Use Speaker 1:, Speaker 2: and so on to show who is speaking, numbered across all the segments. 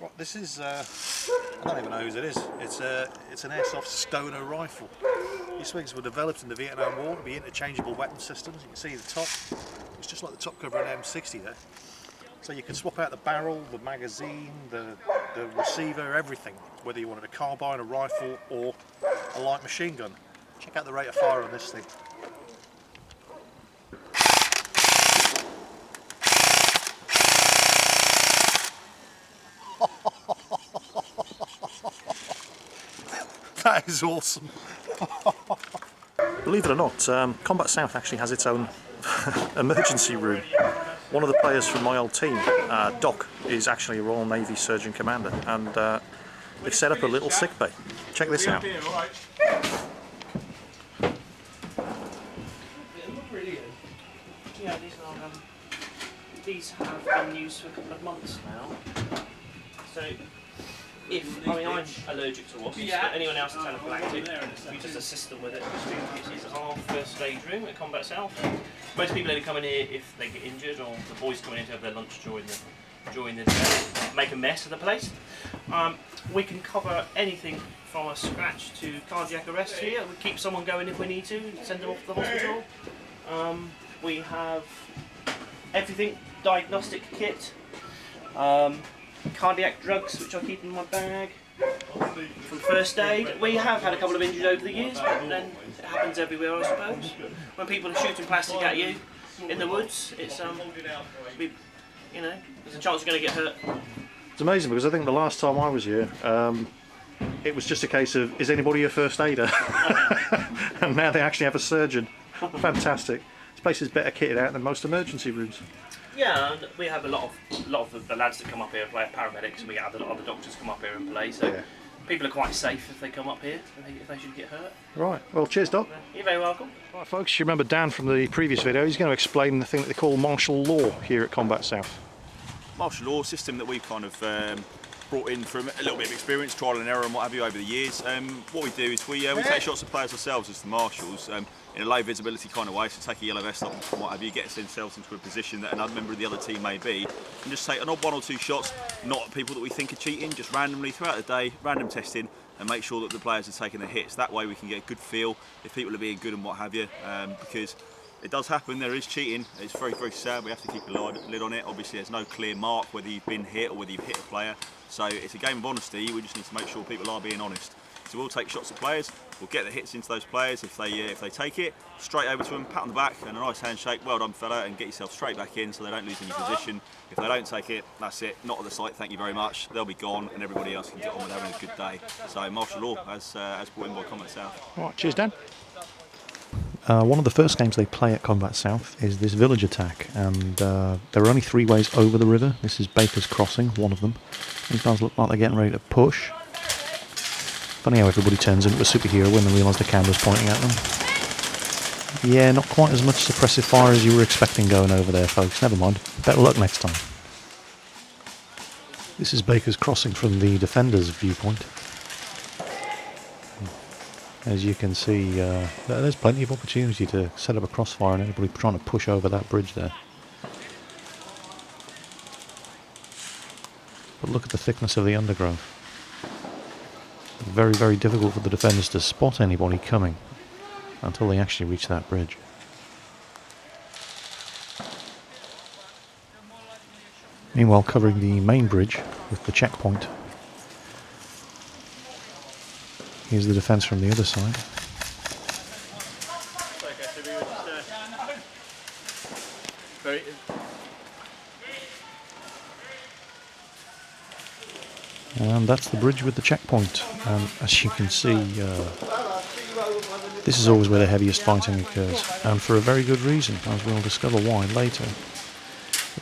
Speaker 1: Right, this is, I don't even know whose it is. It's an Airsoft Stoner rifle. These things were developed in the Vietnam War to be interchangeable weapon systems. You can see the top, it's just like the top cover of an M60 there. So you can swap out the barrel, the magazine, the receiver, everything, whether you wanted a carbine, a rifle, or a light machine gun. Check out the rate of fire on this thing. That is awesome. Believe it or not, Combat South actually has its own emergency room. One of the players from my old team, Doc, is actually a Royal Navy Surgeon Commander, and they've set up a little sick bay. Check this out.
Speaker 2: Yeah, these have been used for a couple of months now. So, I'm allergic to wasps, but anyone else that's anaphylactic, we use a system with it. This is our first aid room at Combat South. Most people only come in here if they get injured, or the boys come in to have their lunch during the day, make a mess of the place. We can cover anything from a scratch to cardiac arrest here. We keep someone going if we need to, send them off to the hospital. We have everything, diagnostic kit, cardiac drugs which I keep in my bag, from first aid. We have had a couple of injuries over the years, but then it happens everywhere, I suppose. When people are shooting plastic at you in the woods, it's you know, there's a chance you're going to get hurt.
Speaker 1: It's amazing because I think the last time I was here, it was just a case of, is anybody a first aider? And now they actually have a surgeon. Fantastic. This place is better kitted out than most emergency rooms.
Speaker 2: Yeah, and we have a lot of the lads that come up here play are paramedics, and we have a lot of the doctors come up here and play. So yeah. People are quite safe if they come up here, if they should get hurt.
Speaker 1: Right. Well, cheers, Doc.
Speaker 2: You're very welcome.
Speaker 1: Right, folks. You remember Dan from the previous video? He's going to explain the thing that they call martial law here at Combat South.
Speaker 3: Martial law system that we've kind of brought in from a little bit of experience, trial and error and what have you over the years. What we do is we take shots at players ourselves as the marshals in a low visibility kind of way, so take a yellow vest off and what have you, get ourselves into a position that another member of the other team may be, and just take an odd one or two shots, not at people that we think are cheating, just randomly throughout the day, random testing, and make sure that the players are taking their hits. That way we can get a good feel if people are being good and what have you, because it does happen, there is cheating. It's very, very sad. We have to keep a lid on it. Obviously, there's no clear mark whether you've been hit or whether you've hit a player. So it's a game of honesty. We just need to make sure people are being honest. So we'll take shots at players. We'll get the hits into those players. If they take it, straight over to them, pat on the back, and a nice handshake. Well done, fella, and get yourself straight back in so they don't lose any position. If they don't take it, that's it. Not at the site. Thank you very much. They'll be gone, and everybody else can get on with having a good day. So martial law, as brought in by Combat South.
Speaker 1: All right. Cheers, Dan. One of the first games they play at Combat South is this village attack, and there are only 3 ways over the river. This is Baker's Crossing, one of them. These guys look like they're getting ready to push. Funny how everybody turns into a superhero when they realise the camera's pointing at them. Yeah, not quite as much suppressive fire as you were expecting going over there, folks. Never mind. Better luck next time. This is Baker's Crossing from the defender's viewpoint. As you can see, there's plenty of opportunity to set up a crossfire and anybody trying to push over that bridge there. But look at the thickness of the undergrowth. Very, very difficult for the defenders to spot anybody coming until they actually reach that bridge. Meanwhile, covering the main bridge with the checkpoint. Here's the defence from the other side. And that's the bridge with the checkpoint. As you can see, this is always where the heaviest fighting occurs, and for a very good reason, as we'll discover why later.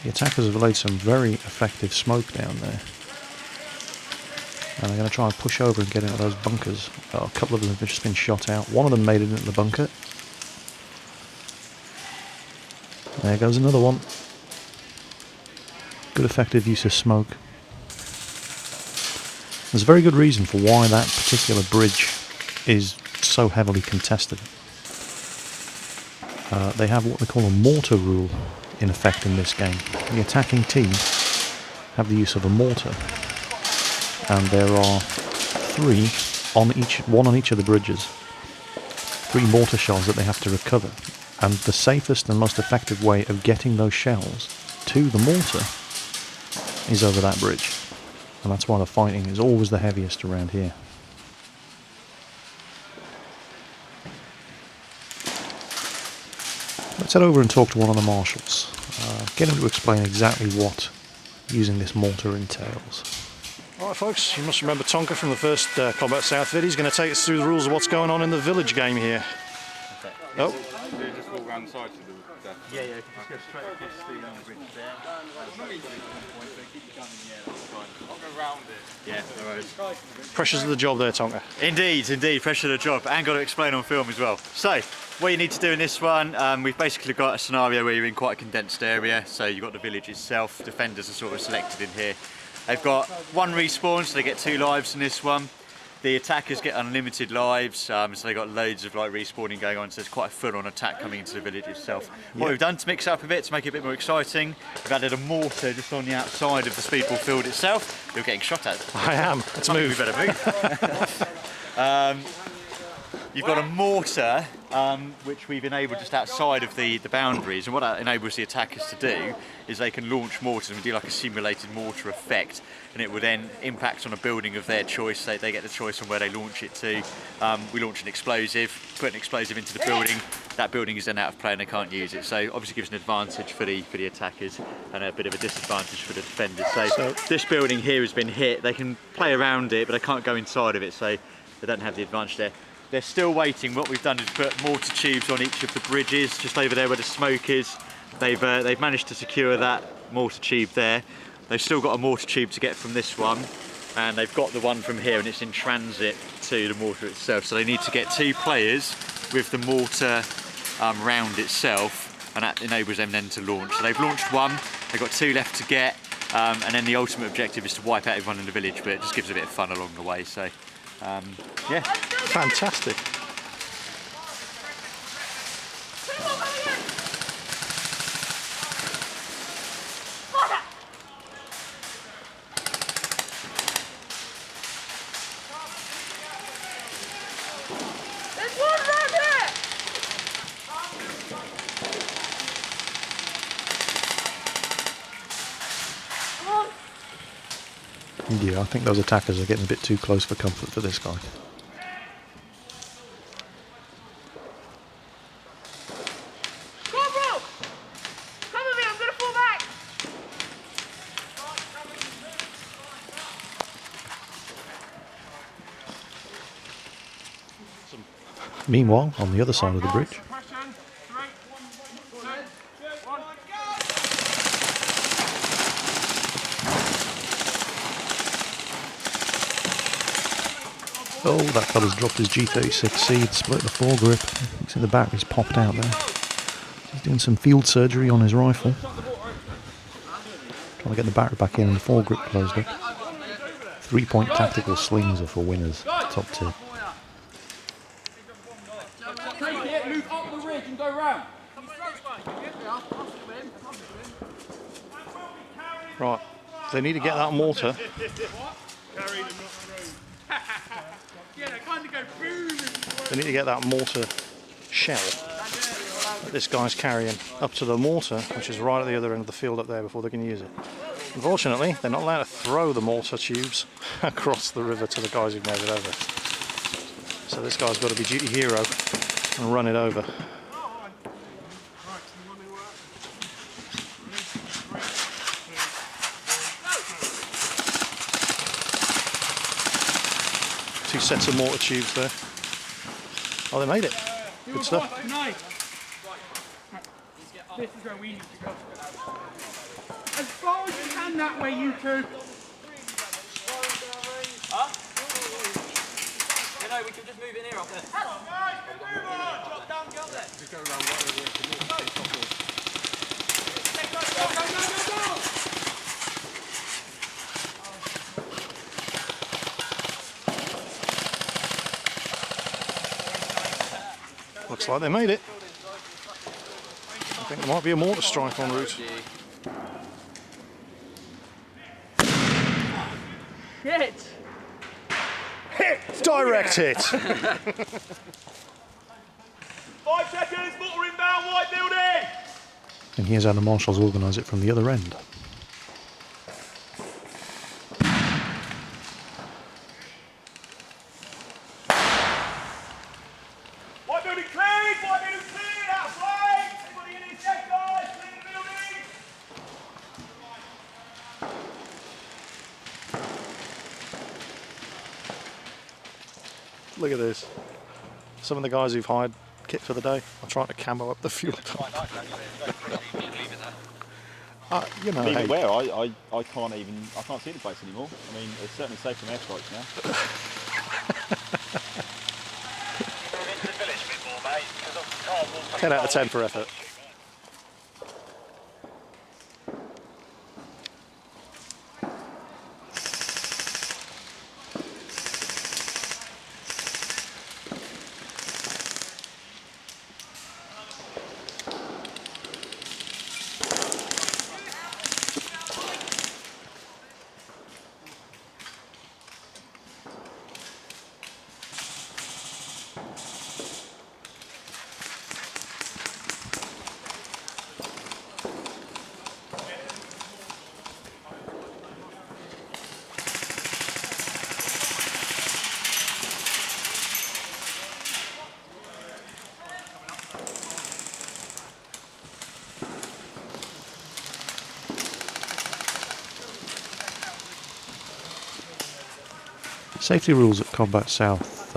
Speaker 1: The attackers have laid some very effective smoke down there. And they're going to try and push over and get into those bunkers. A couple of them have just been shot out. One of them made it into the bunker. There goes another one. Good effective use of smoke. There's a very good reason for why that particular bridge is so heavily contested. They have what they call a mortar rule in effect in this game. The attacking team have the use of a mortar. and there are one on each of the bridges. 3 mortar shells that they have to recover, and the safest and most effective way of getting those shells to the mortar is over that bridge, and that's why the fighting is always the heaviest around here. Let's head over and talk to one of the marshals, get him to explain exactly what using this mortar entails. Alright folks, you must remember Tonka from the first Combat South vid. He's going to take us through the rules of what's going on in the village game here. Oh.
Speaker 3: Just walk around the side to the...
Speaker 4: Yeah, just go straight across the bridge there. I'll go round it. Yeah, no worries.
Speaker 1: Pressures of the job there, Tonka.
Speaker 4: Indeed, pressure of the job, and got to explain on film as well. So, what you need to do in this one, we've basically got a scenario where you're in quite a condensed area, so you've got the village itself, defenders are sort of selected in here. They've got 1 respawn, so they get 2 lives in this one. The attackers get unlimited lives, so they've got loads of like respawning going on, so it's quite a full-on attack coming into the village itself. What we've done to mix it up a bit, to make it a bit more exciting, we've added a mortar just on the outside of the speedball field itself. You're getting shot at.
Speaker 1: I am. Let's move.
Speaker 4: We better move. You've got a mortar, which we've enabled just outside of the boundaries, and what that enables the attackers to do is they can launch mortars and do like a simulated mortar effect, and it will then impact on a building of their choice. They get the choice on where they launch it to. We launch an explosive, put an explosive into the building, that building is then out of play and they can't use it, so obviously gives an advantage for the attackers and a bit of a disadvantage for the defenders. So this building here has been hit, they can play around it but they can't go inside of it, so they don't have the advantage there. They're still waiting. What we've done is put mortar tubes on each of the bridges, just over there where the smoke is. They've managed to secure that mortar tube there. They've still got a mortar tube to get from this one, and they've got the one from here, and it's in transit to the mortar itself. So they need to get 2 players with the mortar round itself, and that enables them then to launch. So they've launched 1, they've got 2 left to get, and then the ultimate objective is to wipe out everyone in the village, but it just gives a bit of fun along the way. So yeah.
Speaker 1: Fantastic. Yeah, I think those attackers are getting a bit too close for comfort for this guy. Meanwhile, on the other side of the bridge, oh, that fella's dropped his G36C, split the foregrip. You can see the battery's popped out there. He's doing some field surgery on his rifle. Trying to get the battery back in and the foregrip closed up. 3-point tactical slings are for winners, top tip.
Speaker 5: Take it, move up the ridge and go round.
Speaker 1: Right, they need to get that mortar. They need to get that mortar shell that this guy's carrying up to the mortar, which is right at the other end of the field up there, before they can use it. Unfortunately, they're not allowed to throw the mortar tubes across the river to the guys who've made it over. So this guy's got to be duty hero and run it over. Two sets of mortar tubes there. Oh, they made it. Good stuff.
Speaker 5: This is where we need to go. As far as you can that way, you two.
Speaker 2: Huh? You know, we can just move in here up there. Drop down, go up there. Just go around right over
Speaker 1: Looks like they made it. I think there might be a mortar strike en route.
Speaker 5: Shit!
Speaker 1: Direct hit!
Speaker 3: 5 seconds, water inbound, white building!
Speaker 1: And here's how the marshals organise it from the other end.
Speaker 3: White building cleared, outside! Everybody in his deck, guys, clear the building!
Speaker 1: Look at this. Some of the guys who've hired kit for the day are trying to camo up the fuel tank. You know,
Speaker 3: Leave
Speaker 1: hey,
Speaker 3: it where? I can't see the place anymore. I mean, it's certainly safe from airstrikes now.
Speaker 1: 10 out of 10 for effort. Safety rules at Combat South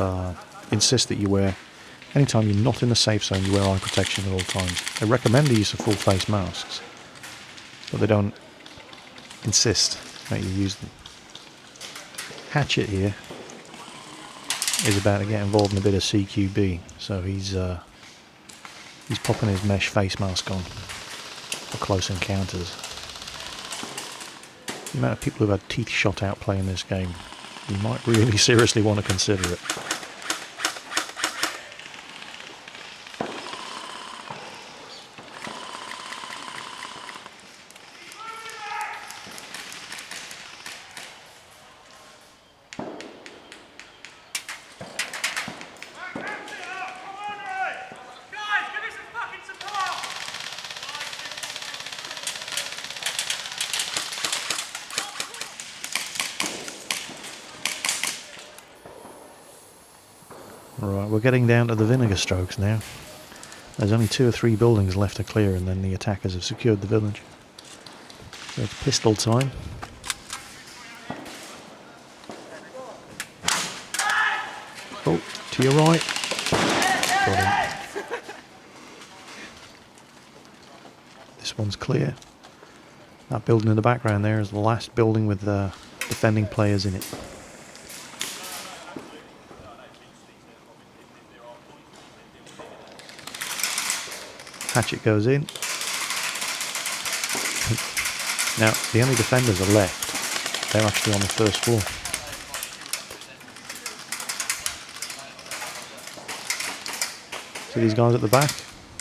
Speaker 1: insist that you wear, anytime you're not in the safe zone, you wear eye protection at all times. They recommend the use of full face masks, but they don't insist that you use them. Hatchet here is about to get involved in a bit of CQB, so he's popping his mesh face mask on for close encounters. The amount of people who've had teeth shot out playing this game, you might really seriously want to consider it. Right, we're getting down to the vinegar strokes now. There's only 2 or 3 buildings left to clear and then the attackers have secured the village. So it's pistol time. Oh, to your right. Got him. This one's clear. That building in the background there is the last building with defending players in it. Hatchet goes in. Now, the only defenders are left. They're actually on the first floor. See these guys at the back?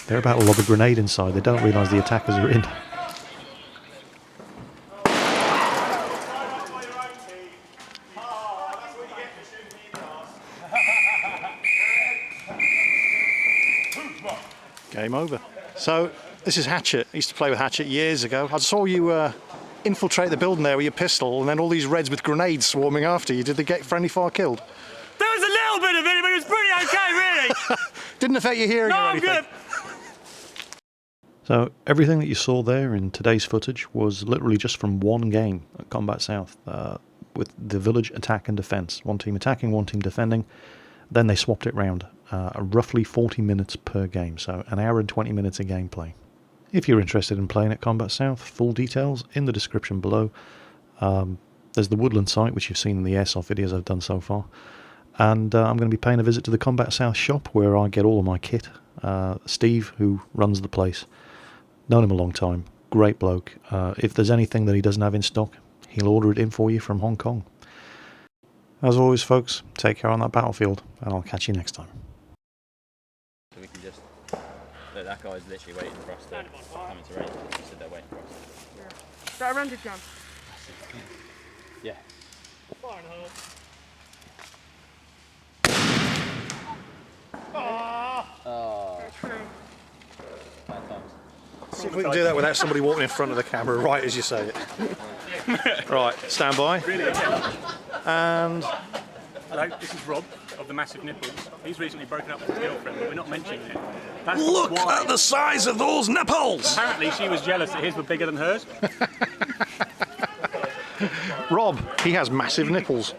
Speaker 1: They're about to lob a grenade inside. They don't realise the attackers are in. Game over. So, this is Hatchet. I used to play with Hatchet years ago. I saw you infiltrate the building there with your pistol and then all these Reds with grenades swarming after you. Did they get friendly fire killed?
Speaker 2: There was a little bit of it, but it was pretty okay, really.
Speaker 1: Didn't affect your hearing
Speaker 2: No,
Speaker 1: or
Speaker 2: I'm
Speaker 1: anything?
Speaker 2: good.
Speaker 1: So, everything that you saw there in today's footage was literally just from one game at Combat South, with the village attack and defence. One team attacking, one team defending. Then they swapped it round. Roughly 40 minutes per game, so an hour and 20 minutes of gameplay. If you're interested in playing at Combat South, full details in the description below. There's the Woodland site, which you've seen in the Airsoft videos I've done so far. And I'm going to be paying a visit to the Combat South shop where I get all of my kit. Steve, who runs the place, known him a long time, great bloke. If there's anything that he doesn't have in stock, he'll order it in for you from Hong Kong. As always, folks, take care on that battlefield, and I'll catch you next time.
Speaker 4: So we can just... Look, that guy's literally waiting for us to come into range. He said they're waiting for us.
Speaker 5: Is that a rented gun?
Speaker 4: Yeah.
Speaker 1: See if we can do that without somebody walking in front of the camera right as you say it. Right, stand by. And
Speaker 6: Hello, this is Rob of the Massive Nipples. He's recently broken up with his girlfriend, but we're not mentioning it. That's
Speaker 1: look
Speaker 6: why.
Speaker 1: at the size of those nipples!
Speaker 6: Apparently she was jealous that his were bigger than hers.
Speaker 1: Rob, he has massive nipples.